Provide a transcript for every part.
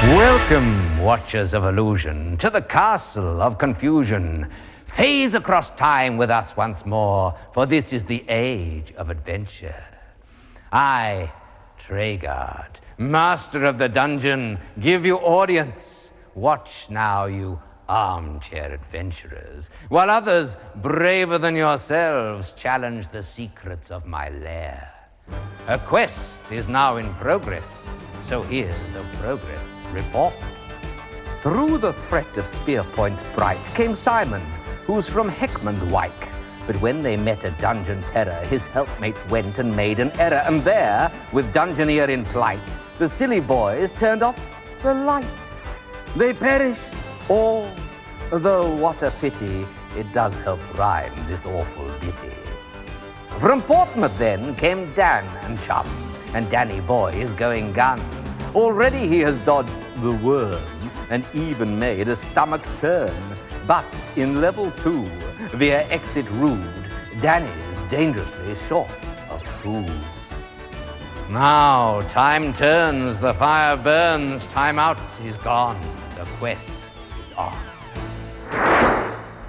Welcome, Watchers of Illusion, to the Castle of Confusion. Phase across time with us once more, for this is the age of adventure. I, Traegard, master of the dungeon, give you audience. Watch now, you armchair adventurers, while others, braver than yourselves, challenge the secrets of my lair. A quest is now in progress, so here's a progress report. Through the threat of spear points bright came Simon, who's from Heckmondwike. But when they met a dungeon terror, his helpmates went and made an error. And there, with Dungeoneer in plight, the silly boys turned off the light. They perished all, though what a pity, it does help rhyme this awful ditty. From Portsmouth then came Dan and chums, and Danny boy is going guns. Already he has dodged the worm and even made a stomach turn. But in level 2, via exit rude, Danny's dangerously short of food. Now time turns, the fire burns, time out is gone, the quest is on.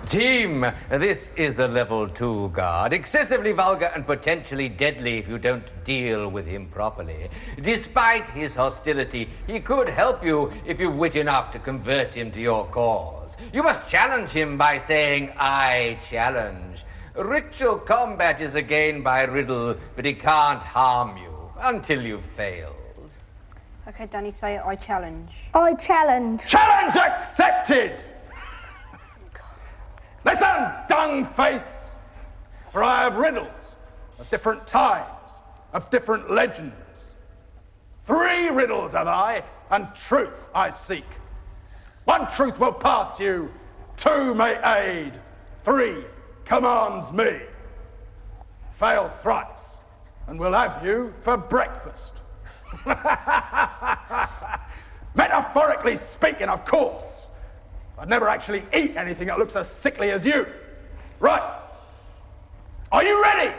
Team, this is a level 2 guard, excessively vulgar and potentially deadly if you don't deal with him properly. Despite his hostility, he could help you if you've wit enough to convert him to your cause. You must challenge him by saying, I challenge. Ritual combat is a gain by riddle, but he can't harm you until you've failed. Okay, Danny, say I challenge. I challenge. Challenge accepted! Listen, dung face, for I have riddles of different times, of different legends. 3 riddles have I, and truth I seek. 1 truth will pass you, 2 may aid, 3 commands me. Fail thrice, and we'll have you for breakfast. Metaphorically speaking, of course. I'd never actually eat anything that looks as sickly as you. Right. Are you ready?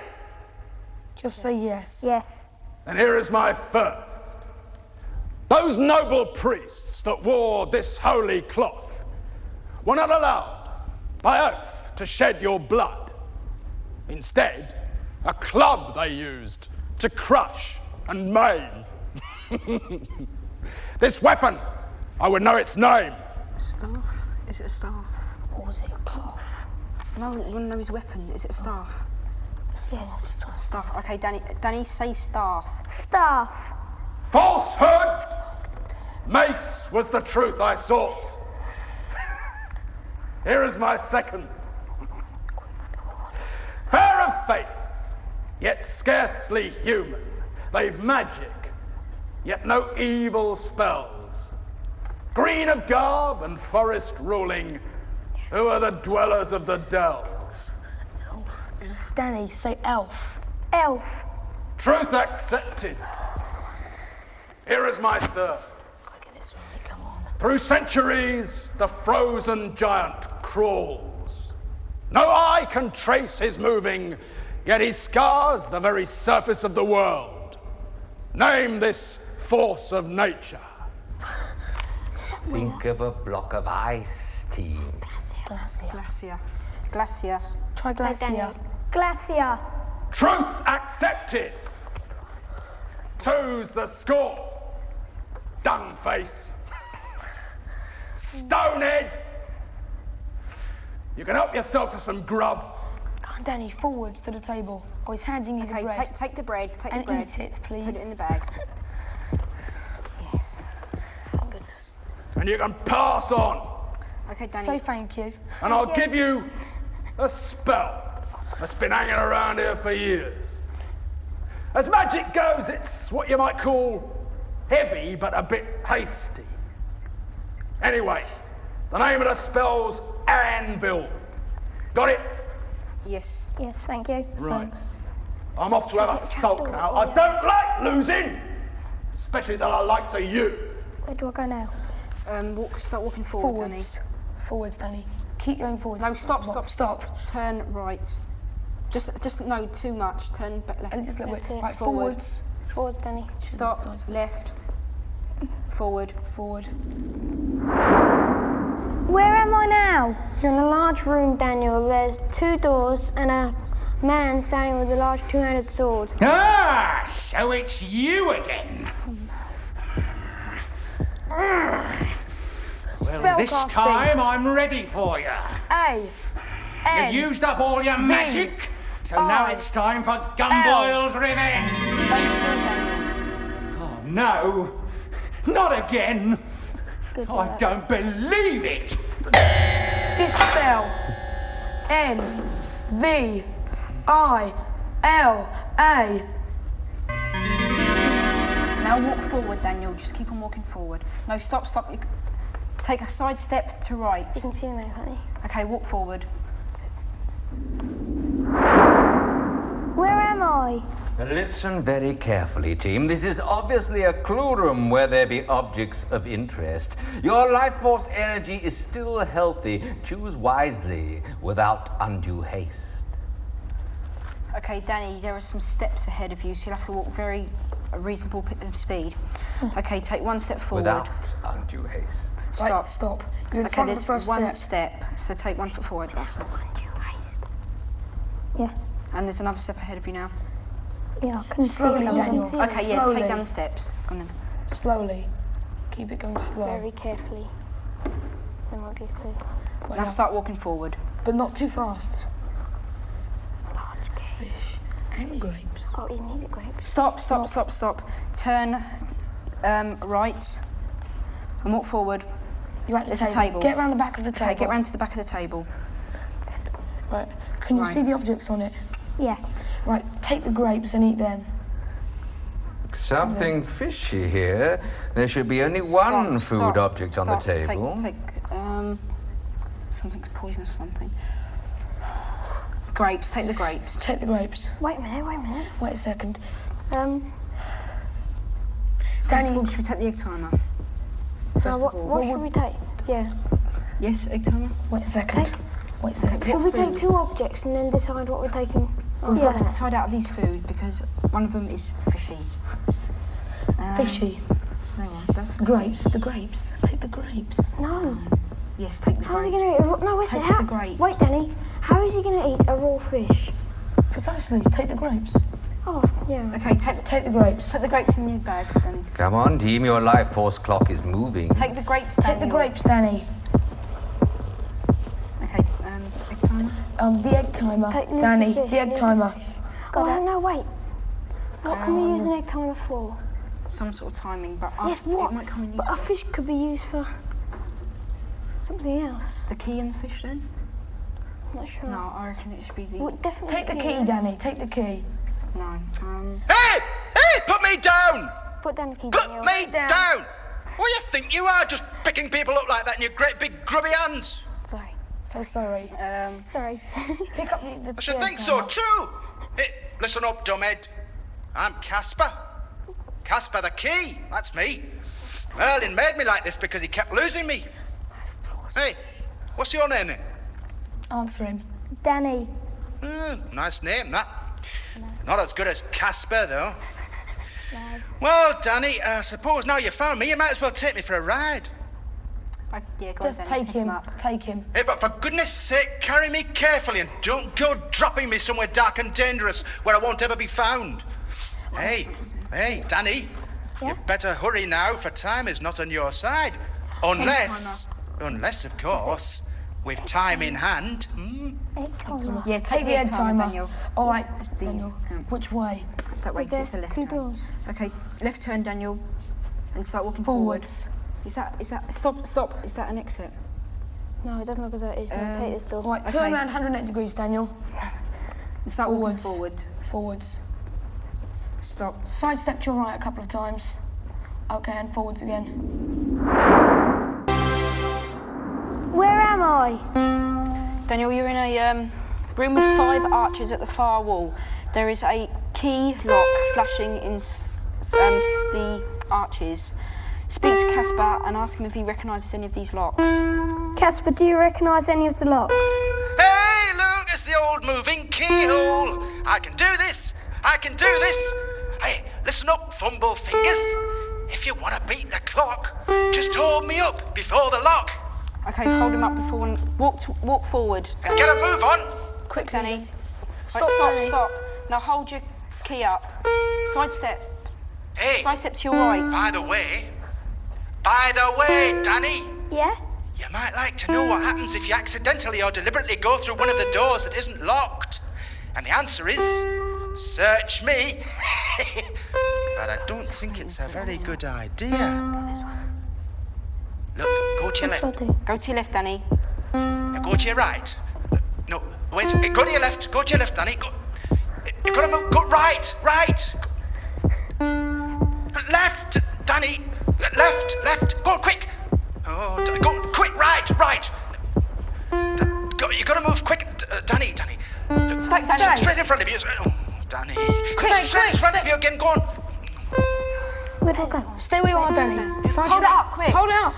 Just say yes. Yes. And here is my first. Those noble priests that wore this holy cloth were not allowed, by oath, to shed your blood. Instead, a club they used to crush and maim. This weapon, I would know its name. Staff? Is it a staff? Or was it a cloth? No, we want to know his weapon. Is it a staff? Yes. Staff. Okay, Danny, say staff. Staff. Falsehood! Mace was the truth I sought. Here is my second. Fair of face, yet scarcely human. They've magic, yet no evil spells. Green of garb and forest ruling, who are the dwellers of the dells? Danny, say elf. Elf. Truth accepted. Here is my third. Look at this one, come on. Through centuries, the frozen giant crawls. No eye can trace his moving, yet he scars the very surface of the world. Name this force of nature. Think of a block of ice, team. Glacier. Glacier. Try glacier. Glacier. Truth accepted. 2's the score. Dung face. Stonehead. You can help yourself to some grub. Come on, Danny, forwards to the table. Oh, he's handing you the Okay, bread. take the bread. Take and the bread. eat it, please. Put it in the bag. Yes. Thank goodness. And you can pass on. Okay, Danny. Say thank you. And I'll give you a spell that's been hanging around here for years. As magic goes, it's what you might call heavy, but a bit hasty. Anyway, the name of the spell's Anvil. Got it? Yes. Yes, thank you. Right. I'm off to have a sulk now. I don't like losing, especially the likes of you. Where do I go now? Start walking forward, Danny. Forwards, Danny. Keep going forwards. No, stop. Turn right. Just no, too much. Turn back left. And just a little bit. That's it. Right, Forward. forwards. Forward, Danny. Stop. Left. Forward. Forward. Where am I now? You're in a large room, Daniel. There's 2 doors and a man standing with a large two-handed sword. Ah, so it's you again. Well, this Spellcasting. time I'm ready for you. A. N. You've used up all your magic, so now I, it's time for Gumboyle's revenge. Stay still, Daniel. Oh, no. Not again. I don't believe it. Dispel. N. V. I. L. A. Now walk forward, Daniel. Just keep on walking forward. No, stop. You take a side step to right. You can see them, can't you? Okay, walk forward. Where am I? Listen very carefully, team. This is obviously a clue room where there be objects of interest. Your life force energy is still healthy. Choose wisely without undue haste. Okay, Danny, there are some steps ahead of you, so you'll have to walk very reasonable speed. Okay, take 1 step forward. Without undue haste. Stop. Right, stop. You're in Okay, front of the there's first 1 step. step, so take 1 foot forward. That's all. Yeah. And there's another step ahead of you now. Yeah, I can Slowly, see something. Daniel. Okay, yeah, Slowly. take down the steps. Go on then. Slowly. Keep it going slow. Very carefully. There might be a clue. Right Now now. start walking forward. But not too fast. Large cave. Fish and grapes. Oh, you need the grapes. Stop. Turn right and walk forward. You're at the There's a table. Get round the back of the table. Okay, get round to the back of the table. Right. Can you Right. see the objects on it? Yeah. Right. Take the grapes and eat them. Something fishy here. There should be only one food object on the table. Take something poisonous or something. Grapes, take the grapes. Take the grapes. Wait a minute. Wait a second. First of all, should we take the egg timer? First What of all. should we take? Yeah. Yes, egg timer? Wait a second. Wait a second. Should we take 2 objects and then decide what we're taking? We've got to decide out of these food because one of them is fishy. Fishy. Hang on, that's Grapes. The grapes. Take the grapes. No. Yes, take the How's he grapes. going to eat? No, wait a Take second. the grapes. Wait, Danny. How is he going to eat a raw fish? Precisely. Take the grapes. Oh, yeah. Okay, take the grapes. the grapes in your bag, Danny. Come on, team. Your life force clock is moving. Take the grapes, Take Daniel. the grapes, Danny. Okay, egg timer. The egg timer. Take leave Danny, the fish, the egg leave the timer. Oh, no, wait. What can we use an egg timer for? Some sort of timing, but Yes, what? it might come in But a useful. fish could be used for something else. The key and the fish then? I'm not sure. No, I reckon it should be the... Well, definitely Take the key, Danny. Take the key. No. Hey! Put me down! Put down the key, Put Daniel. me down! What do you think you are, just picking people up like that in your great big grubby hands? Sorry. So sorry. Sorry. Pick up the I should egg think so timer. too. Hey, listen up, dumbhead. I'm Casper. Casper the Key, that's me. Merlin made me like this because he kept losing me. Hey, what's your name then? Answer him. Danny. Nice name, that. Not as good as Casper, though. Well, Danny, I suppose now you found me, you might as well take me for a ride. Yeah, go Just on, Danny, take pick him. up. Take him. Hey, but for goodness sake, carry me carefully and don't go dropping me somewhere dark and dangerous where I won't ever be found. Hey, Danny, you'd better hurry now, for time is not on your side. Unless, of course, with time in hand. Egg timer. Yeah, Take the egg timer. Daniel. All right, The- Daniel. Which way? That way, so there it's a left 2 turn. doors? Okay, left turn, Daniel, and start walking forward. Forwards. Is that, stop, is that an exit? No, it doesn't look as though it is. No, take this door. All right, turn Okay. around 180 degrees, Daniel. And start walking Forwards. forward. Forwards. Stop. Sidestep to your right a couple of times. Okay, and forwards again. Where am I? Daniel, you're in a room with 5 arches at the far wall. There is a key lock flashing in the arches. Speak to Casper and ask him if he recognises any of these locks. Casper, do you recognise any of the locks? Hey, look, it's the old moving keyhole. I can do this. Hey, listen up, fumble fingers. if you want to beat the clock, just hold me up before the lock. Okay, hold him up before and walk forward. And get a move on. Quick, Danny. Stop, Stop. Now hold your key up. Sidestep. Hey, Sidestep to your right. by the way, Danny, Yeah? you might like to know what happens if you accidentally or deliberately go through one of the doors that isn't locked. And the answer is, search me. But I don't think it's a very good idea. Look, go to your left. Go to your left, Danny. Now go to your right. No, wait, go to your left. Go to your left, Danny. Go. You've got to move. Go right. Left, Danny. Left. Go quick. Oh, go quick. Right. You've got to move quick, Danny. Straight in front of you. Oh, Danny. Straight in front of you again. Go on. Where'd I go? Stay where you are, Danny. Hold it up, quick. Hold it up.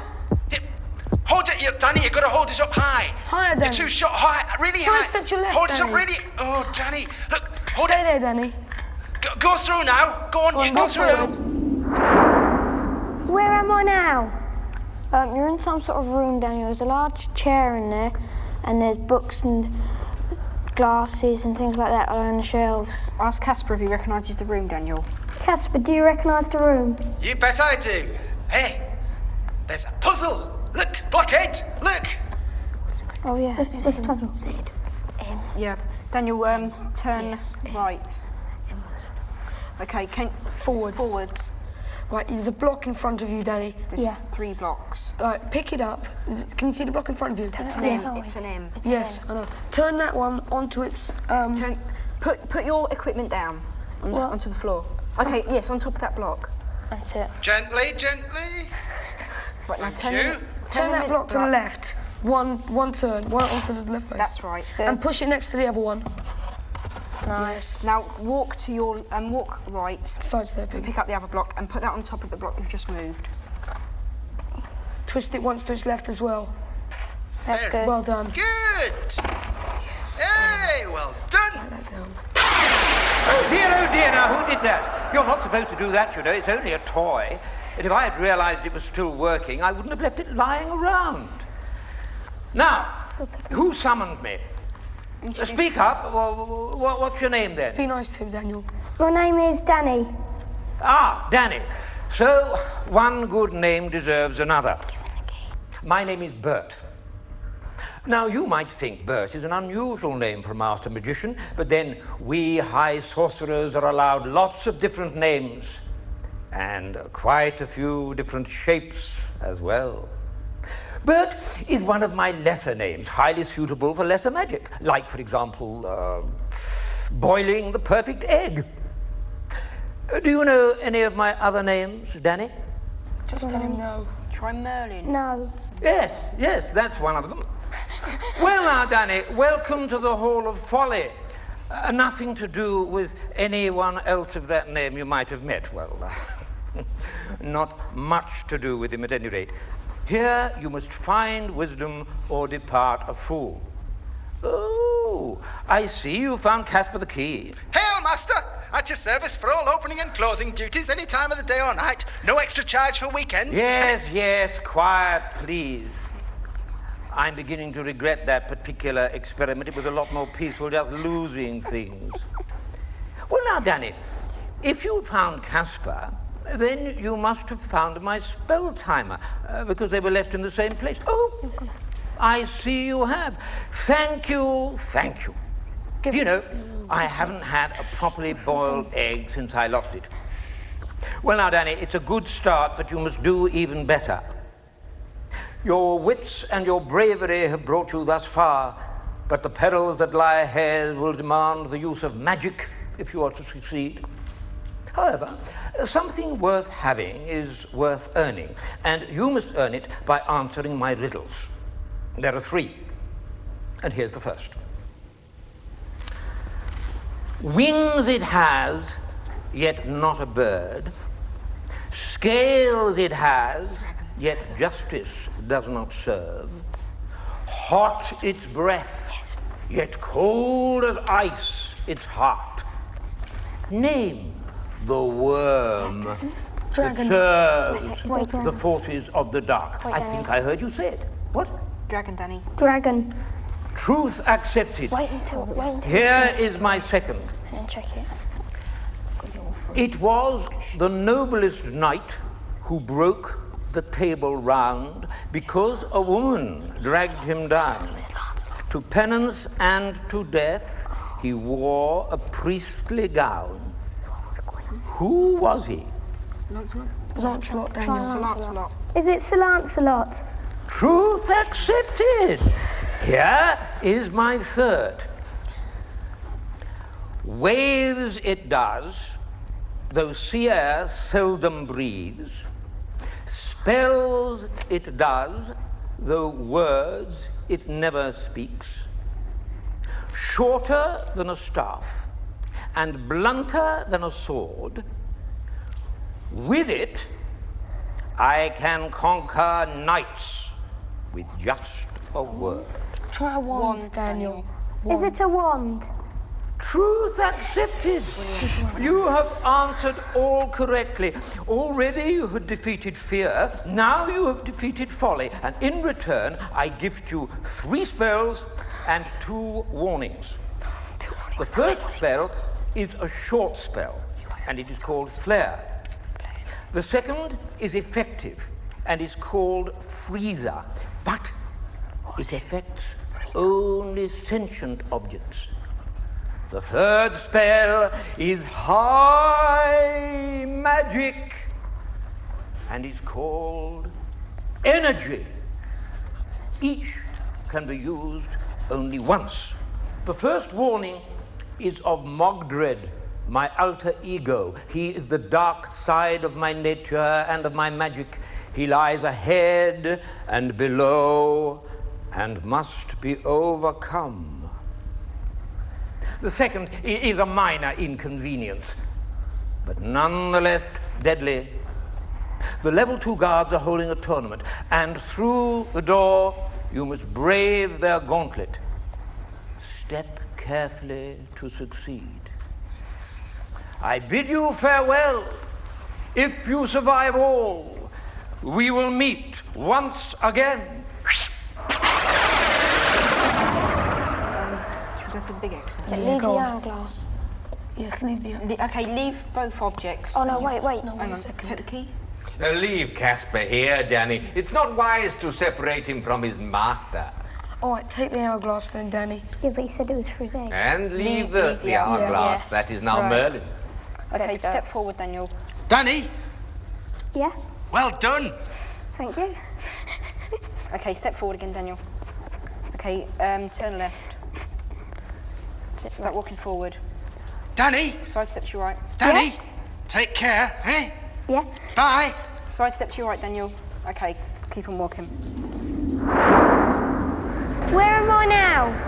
Hold it, Danny. You've got to hold it up high. Higher, Danny. You're too short. High, really high. Sidestep to your left, Hold it up Danny. really. Oh, Danny. Look, hold Stay it. there, Danny. Go through now. Go on. Go through now. Where am I now? You're in some sort of room, Daniel. There's a large chair in there, and there's books and glasses and things like that on the shelves. Ask Casper if he recognises the room, Daniel. Casper, do you recognise the room? You bet I do. Hey, there's a puzzle. Look, blockhead. Look. Oh, yeah. What's the puzzle? Yeah. Daniel, turn right. Okay, forwards. Right, there's a block in front of you, Danny. There's 3 blocks. Right, pick it up. Can you see the block in front of you? It's an M. It's an M. Yes, I know. Turn that one onto its... Put your equipment down onto the floor. Okay, yes, on top of that block. That's it. Gently. Right, now Turn that block to the left. One turn, one onto the left face. That's right. And push it next to the other one. Nice. Now walk to your walk right. Sidestepping. Pick up the other block and put that on top of the block you've just moved. Twist it once to its left as well. That's good. Well done. Good. Hey, well done. Oh dear, now who did that? You're not supposed to do that, you know. It's only a toy. And if I had realised it was still working, I wouldn't have left it lying around. Now, who summoned me? Speak up. What's your name then? Be nice to him, Daniel. My name is Danny. Ah, Danny. So, one good name deserves another. My name is Bert. Now, you might think Bert is an unusual name for a master magician, but then we high sorcerers are allowed lots of different names, and quite a few different shapes as well. Bert is one of my lesser names, highly suitable for lesser magic, like, for example, boiling the perfect egg. Do you know any of my other names, Danny? Just tell him no. Try Merlin. No. Yes, that's one of them. Well now, Danny, welcome to the Hall of Folly. Nothing to do with anyone else of that name you might have met. Well, not much to do with him at any rate. Here you must find wisdom or depart a fool. Oh, I see you found Casper the key. Hail, master. At your service for all opening and closing duties any time of the day or night. No extra charge for weekends. Yes, quiet, please. I'm beginning to regret that particular experiment. It was a lot more peaceful just losing things. Well, now, Danny, if you found Casper, then you must have found my spell timer, because they were left in the same place. Oh, I see you have. Thank you. You know, I haven't had a properly boiled egg since I lost it. Well, now, Danny, it's a good start, but you must do even better. Your wits and your bravery have brought you thus far, but the perils that lie ahead will demand the use of magic if you are to succeed. However, something worth having is worth earning, and you must earn it by answering my riddles. There are 3, and here's the first. Wings it has, yet not a bird. Scales it has, yet justice does not serve. Hot its breath, yet cold as ice its heart. Name the worm. It serves the forces of the dark. I think I heard you say it. What? Dragon, Danny. Dragon. Truth accepted. Wait until Here is my second. and check it. It was the noblest knight who broke the table round because a woman dragged him down. To penance and to death, he wore a priestly gown. Who was he? Lancelot, Daniel. Lancelot. Is it Sir Lancelot? Truth accepted. Here is my third. Waves it does, though sea air seldom breathes. Spells it does, though words it never speaks. Shorter than a staff, and blunter than a sword. With it, I can conquer knights with just a word. Try a wand, Daniel. Is it a wand? Truth accepted. You have answered all correctly. Already you have defeated fear. Now you have defeated folly. And in return, I gift you 3 spells and 2 warnings. The first spell is a short spell, and it is called Flare. The second is effective, and is called Freezer. But it affects only sentient objects. The third spell is High Magic and is called Energy. Each can be used only once. The first warning is of Mogdred, my alter ego. He is the dark side of my nature and of my magic. He lies ahead and below and must be overcome. The second is a minor inconvenience, but nonetheless deadly. The level 2 guards are holding a tournament, and through the door you must brave their gauntlet. Step carefully to succeed. I bid you farewell. If you survive all, we will meet once again. Go for the big exit. Leave the hourglass. Yes, leave the... Okay, leave both objects. Oh no, wait. No, Hang wait a on, second. take the key. Leave Casper here, Danny. It's not wise to separate him from his master. All right, take the hourglass then, Danny. Yeah, but he said it was for his egg. And leave Leave the the hourglass. yes. That is now Right. Merlin. Okay, Let's go. step forward, Daniel. Danny, Yeah, well done. thank you. Okay, step forward again, Daniel. Okay, turn left. Start walking forward. Danny, Side step to your right. Danny, take care, eh? Yeah. Bye. Side step to your right, Daniel. Okay, keep on walking. Where am I now?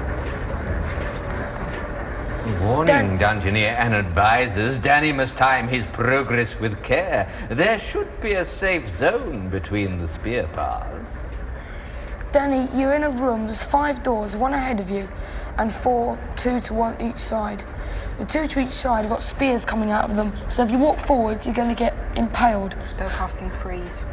Warning, Dungeoneer and advisors, Danny must time his progress with care. There should be a safe zone between the spear paths. Danny, you're in a room. There's 5 doors, 1 ahead of you, and 4, 2 to 1 each side. The 2 to each side have got spears coming out of them, so if you walk forward, you're going to get impaled. Spellcasting freeze.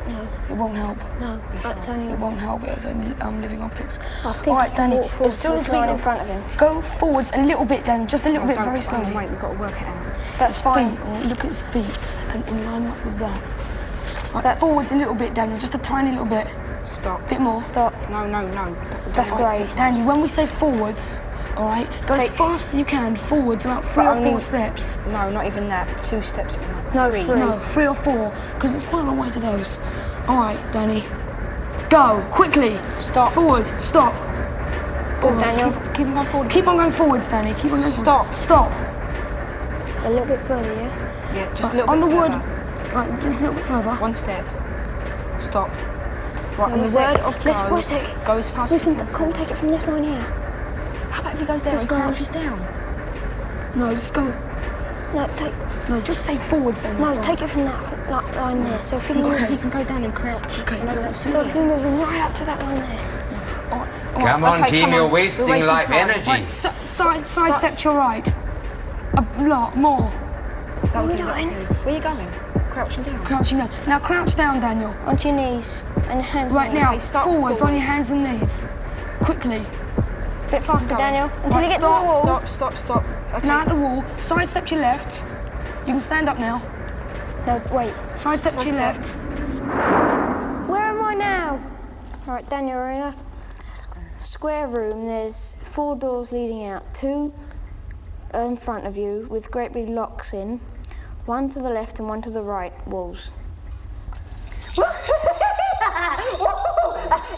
No, it won't help. No, that's It only. won't help. It's only living objects. I think All right, I Danny. walk forward As soon to as the we line go in front of him. go forwards a little bit, Danny. Just a little bit, Don't- very oh, slowly. wait, we've got to work it out. That's fine. Feet, all right, look at his feet, and line up with that. Right, That's- forwards a little bit, Daniel. Just a tiny little bit. Stop. Bit more. Stop. No. That's Don't great. too fast. Danny, when we say forwards, all right, go as Take- fast as you can. Forwards, about 3 or 4 only- steps. No, not even that. 2 steps. No, 3. three. No, 3 or 4, because it's quite a long way to those. All right, Danny. Go, quickly. Stop. Forward, stop. All right, Daniel. Keep on going forward. Keep on going forwards, Danny. Keep on going Stop. forwards. Stop. A little bit further, yeah? Yeah, just a little On bit the wood. further. Right, just a little bit further. 1 step. Stop. Right, No, on the wait a sec. word of Let's go, wait a sec. go as fast We as you can can. take it from this line here. How about if he goes there and This line. crouches down? No, just go. No, take. No, just say forwards, Danny. No, take it from that line there. So if you can Okay. He can go down and crouch. Okay, no, that's so if you move right up to that line there. Come on, okay, team, come you're on. wasting We're life time. energy. Right, side step to your right. A lot more. That's told you what to do. Where are you going? Crouching down. Crouching down. Now crouch down, Daniel. Onto your knees and your hands. Right now, start forwards on your hands and knees. Quickly. A bit faster, Daniel, until you get to the wall. Stop. Okay. Now at the wall, sidestep to your left. You can stand up now. No, wait. Sidestep to your left. Where am I now? All right, Daniel, we're in a square room. There's 4 doors leading out. 2 in front of you with great big locks in. 1 to the left and 1 to the right walls.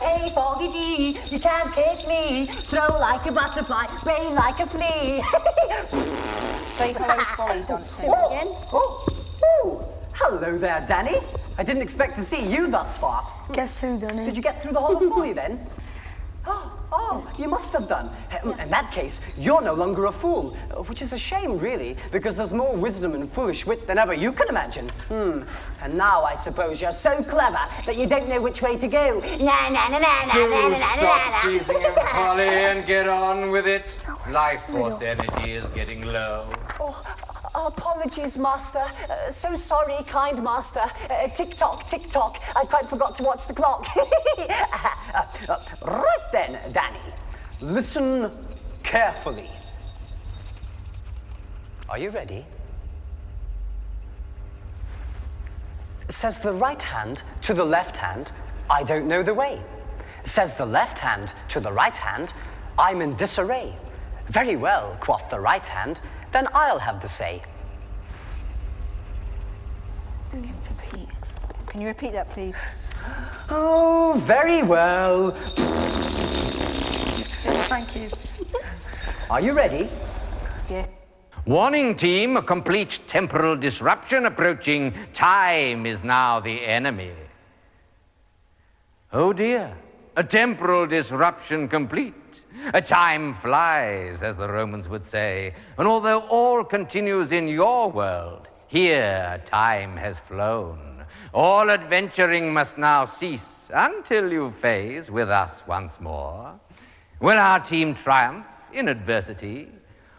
Hey, Foggy D, you can't take me. Throw like a butterfly, rain like a flea. Say hello, Folly, don't you? Again. Oh, hello there, Danny. I didn't expect to see you thus far. Guess who, Danny? Did you get through the whole of Folly then? Oh, you must have done. In that case, you're no longer a fool, which is a shame, really, because there's more wisdom and foolish wit than ever you can imagine. And now I suppose you're so clever that you don't know which way to go. Na na na na na na na na na. Stop teasing him, Polly, and get on with it. Life force energy is getting low. Apologies, Master. So sorry, kind Master. Tick-tock, tick-tock. I quite forgot to watch the clock. Right then, Danny. Listen carefully. Are you ready? Says the right hand to the left hand, I don't know the way. Says the left hand to the right hand, I'm in disarray. Very well, quoth the right hand, then I'll have the say. Can you repeat that, please? Oh, very well. Thank you. Are you ready? Yeah. Warning team, a complete temporal disruption approaching. Time is now the enemy. Oh dear, a temporal disruption complete. A time flies, as the Romans would say. And although all continues in your world, here time has flown. All adventuring must now cease until you phase with us once more. Will our team triumph in adversity?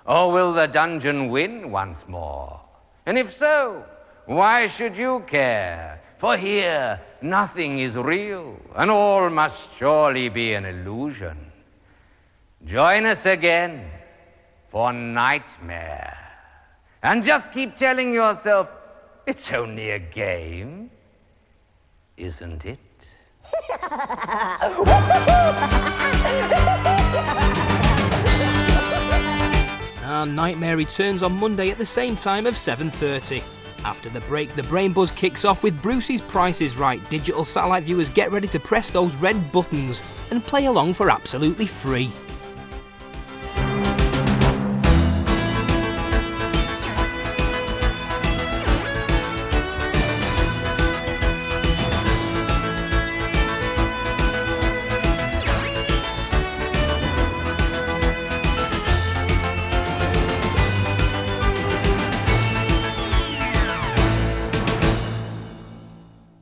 Or will the dungeon win once more? And if so, why should you care? For here, nothing is real, and all must surely be an illusion. Join us again for Knightmare. And just keep telling yourself, it's only a game, isn't it? Our Knightmare returns on Monday at the same time of 7:30. After the break, the Brain Buzz kicks off with Bruce's Price is Right. Digital satellite viewers get ready to press those red buttons and play along for absolutely free.